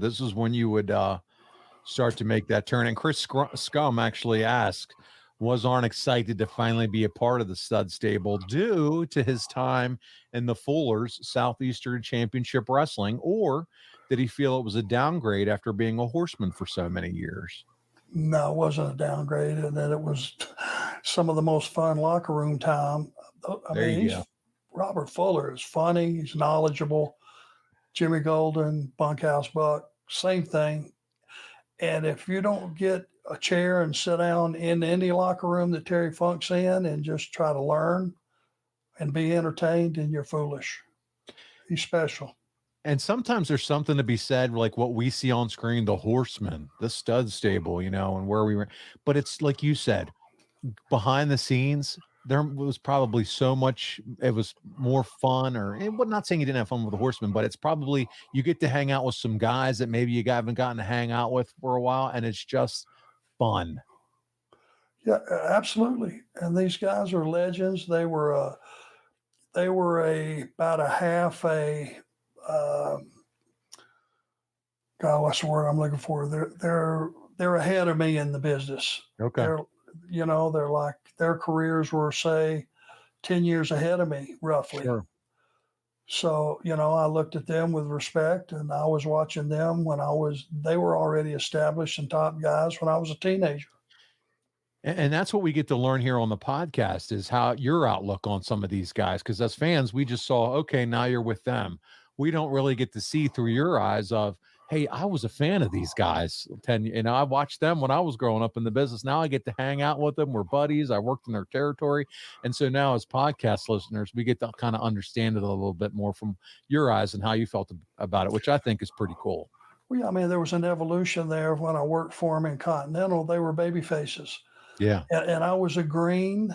This is when you would start to make that turn. And Chris Scum actually asked, was Arn excited to finally be a part of the stud stable due to his time in the Fuller's Southeastern Championship Wrestling, or did he feel it was a downgrade after being a horseman for so many years? No, it wasn't a downgrade, and that it was some of the most fun locker room time. Robert Fuller is funny. He's knowledgeable. Jimmy Golden, Bunkhouse Buck, same thing. And if you don't get a chair and sit down in any locker room that Terry Funk's in and just try to learn and be entertained, then you're foolish. He's special. And sometimes there's something to be said, like what we see on screen, the Horsemen, the stud stable, and where we were. But it's like you said, behind the scenes, there was probably so much, it was more fun, not saying you didn't have fun with the Horsemen, but it's probably you get to hang out with some guys that maybe you haven't gotten to hang out with for a while, and it's just fun. Yeah, absolutely. And these guys are legends. They were about a half a God, what's the word I'm looking for? They're ahead of me in the business. Okay. They're like, their careers were, say, 10 years ahead of me, roughly. Sure. So, I looked at them with respect, and I was watching them they were already established and top guys when I was a teenager. And that's what we get to learn here on the podcast is how your outlook on some of these guys. Because as fans, we just saw, okay, now you're with them. We don't really get to see through your eyes of, hey, I was a fan of these guys. I watched them when I was growing up in the business. Now I get to hang out with them. We're buddies. I worked in their territory. And so now as podcast listeners, we get to kind of understand it a little bit more from your eyes and how you felt about it, which I think is pretty cool. Well, yeah, I mean, there was an evolution there. When I worked for them in Continental, they were baby faces. Yeah. And I was a green,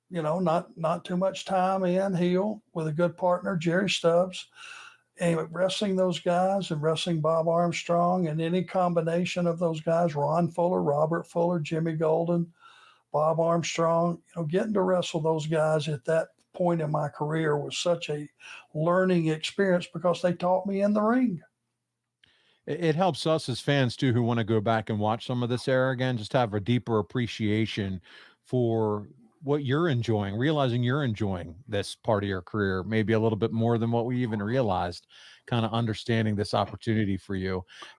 not too much time in heel with a good partner, Jerry Stubbs. And wrestling those guys and wrestling Bob Armstrong and any combination of those guys, Ron Fuller, Robert Fuller, Jimmy Golden, Bob Armstrong, getting to wrestle those guys at that point in my career was such a learning experience because they taught me in the ring. It helps us as fans too, who want to go back and watch some of this era again, just have a deeper appreciation for what you're enjoying, realizing you're enjoying this part of your career, maybe a little bit more than what we even realized, kind of understanding this opportunity for you.